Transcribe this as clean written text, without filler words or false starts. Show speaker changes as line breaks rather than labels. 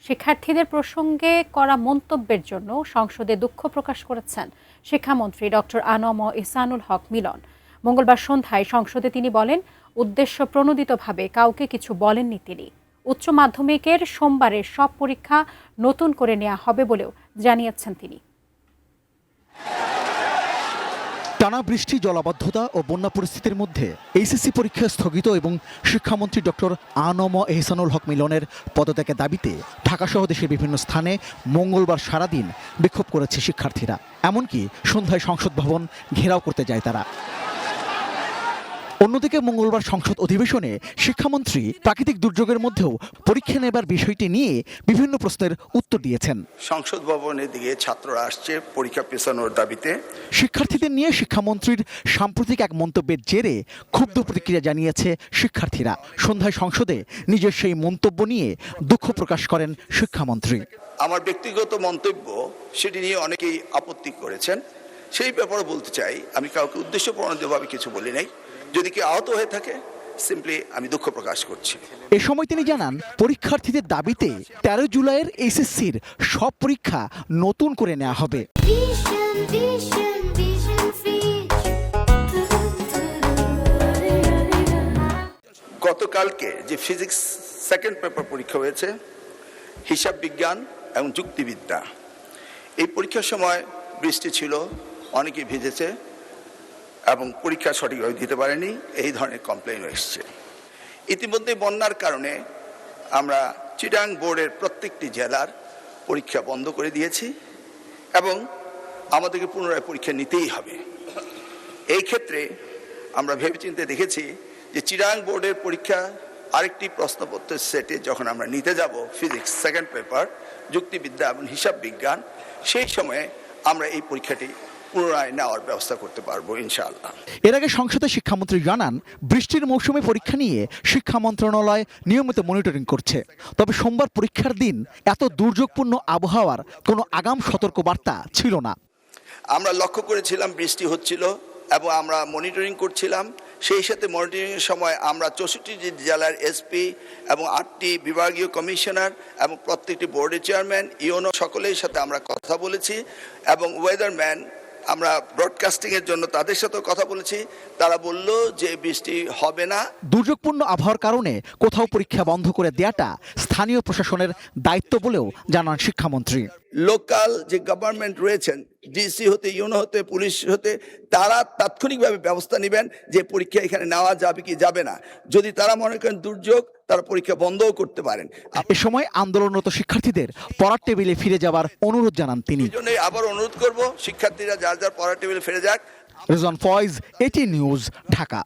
শিক্ষার্থীদের প্রসঙ্গে করা মন্তব্যের জন্য সংসদে দুঃখ প্রকাশ করেছেন শিক্ষামন্ত্রী ডক্টর আনম ইহসানুল হক মিলন। মঙ্গলবার সন্ধ্যায় সংসদে তিনি বলেন, উদ্দেশ্য প্রণোদিতভাবে কাউকে কিছু বলেননি তিনি। উচ্চ মাধ্যমিকের সোমবারের সব পরীক্ষা নতুন করে নেওয়া হবে বলেও জানিয়েছেন তিনি।
টানা বৃষ্টি, জলাবদ্ধতা ও বন্যা পরিস্থিতির মধ্যে এইচএসসি পরীক্ষা স্থগিত এবং শিক্ষামন্ত্রী ডক্টর আনম এহসানুল হক মিলনের পদত্যাগের দাবিতে ঢাকাসহ দেশের বিভিন্ন স্থানে মঙ্গলবার সারাদিন বিক্ষোভ করেছে শিক্ষার্থীরা। এমনকি সন্ধ্যায় সংসদ ভবন ঘেরাও করতে যায় তারা। অন্যদিকে মঙ্গলবার সংসদ অধিবেশনে শিক্ষামন্ত্রী প্রাকৃতিক দুর্যোগের মধ্যেও পরীক্ষা নেবার বিষয়টি নিয়ে বিভিন্ন প্রশ্নের উত্তর দিয়েছেন।
সংসদ ভবনের দিকে ছাত্ররা আসছে পরীক্ষা পেছানোর দাবিতে।
শিক্ষার্থীদের নিয়ে শিক্ষামন্ত্রীর সাম্প্রতিক এক মন্তব্যের জেরে ক্ষুব্ধ প্রতিক্রিয়া জানিয়েছে শিক্ষার্থীরা। সন্ধ্যায় সংসদে নিজের সেই মন্তব্য নিয়ে দুঃখ প্রকাশ করেন শিক্ষামন্ত্রী।
আমার ব্যক্তিগত মন্তব্য সেটি নিয়ে অনেকেই আপত্তি করেছেন। সেই ব্যাপারে বলতে চাই, আমি কাউকে উদ্দেশ্যপ্রণোদিতভাবে কিছু বলি নাই। যদি কেউ আহত হয়ে থাকে, সিম্পলি আমি দুঃখ প্রকাশ করছি।
এ সময় তিনি জানান, পরীক্ষার্থীদের দাবিতে 13 জুলাইয়ের এইচএসসির সব পরীক্ষা নতুন করে নেওয়া হবে।
গতকালকে যে ফিজিক্স সেকেন্ড পেপার পরীক্ষা হয়েছে, হিসাব বিজ্ঞান এবং যুক্তিবিদ্যা, এই পরীক্ষার সময় বৃষ্টি ছিল, অনেকে ভিজেছে এবং পরীক্ষা সঠিকভাবে দিতে পারেনি, এই ধরনের কমপ্লেইন এসছে। ইতিমধ্যে বন্যার কারণে আমরা চিটাং বোর্ডের প্রত্যেকটি জেলার পরীক্ষা বন্ধ করে দিয়েছি এবং আমাদেরকে পুনরায় পরীক্ষা নিতেই হবে। এই ক্ষেত্রে আমরা ভেবেচিন্তে দেখেছি যে চিটাং বোর্ডের পরীক্ষা আরেকটি প্রশ্নপত্রের সেটে যখন আমরা নিতে যাব ফিজিক্স সেকেন্ড পেপার, যুক্তিবিদ্যা এবং হিসাব বিজ্ঞান, সেই সময়ে আমরা এই পরীক্ষাটি পুনরায় নেওয়ার ব্যবস্থা করতে পারবো ইনশাআল্লাহ।
এর আগে সংসদে শিক্ষামন্ত্রী জানান, বৃষ্টির মৌসুমে পরীক্ষা নিয়ে শিক্ষা মন্ত্রণালয় নিয়মিত মনিটরিং করছে। তবে সোমবার পরীক্ষার দিন এত দুর্যোগপূর্ণ আবহাওয়ার কোনো আগাম সতর্কবার্তা ছিল না।
আমরা লক্ষ্য করেছিলাম বৃষ্টি হচ্ছিল এবং আমরা মনিটরিং করছিলাম। সেই সাথে মনিটরিংয়ের সময় আমরা 64টি জেলার এসপি এবং 8টি বিভাগীয় কমিশনার এবং প্রত্যেকটি বোর্ডের চেয়ারম্যান, ইউনো সকলের সাথে আমরা কথা বলেছি এবং ওয়েদারম্যান আমরা ব্রডকাস্টিংয়ের জন্য তাদের সাথেও কথা বলেছি। তারা বলল যে বৃষ্টি হবে না।
দুর্যোগপূর্ণ আবহাওয়ার কারণে কোথাও পরীক্ষা বন্ধ করে দেওয়াটা স্থানীয় প্রশাসনের দায়িত্ব বলেও জানান শিক্ষামন্ত্রী।
লোকাল যে গভর্নমেন্ট রয়েছেন, ডিসি হতে, ইউনো হতে, পুলিশ হতে, তারা তাৎক্ষণিকভাবে ব্যবস্থা নেবেন যে পরীক্ষা এখানে নেওয়া যাবে কি যাবে না। যদি তারা মনে করেন দুর্যোগ, তারা পরীক্ষা বন্ধও করতে পারেন।
এ সময় আন্দোলনরত শিক্ষার্থীদের পড়ার টেবিলে ফিরে যাবার অনুরোধ জানান তিনি।
আবার অনুরোধ করব, শিক্ষার্থীরা যার যার পড়ার টেবিলে ফিরে যাক।
রেজন ফয়েজ, এটি নিউজ, ঢাকা।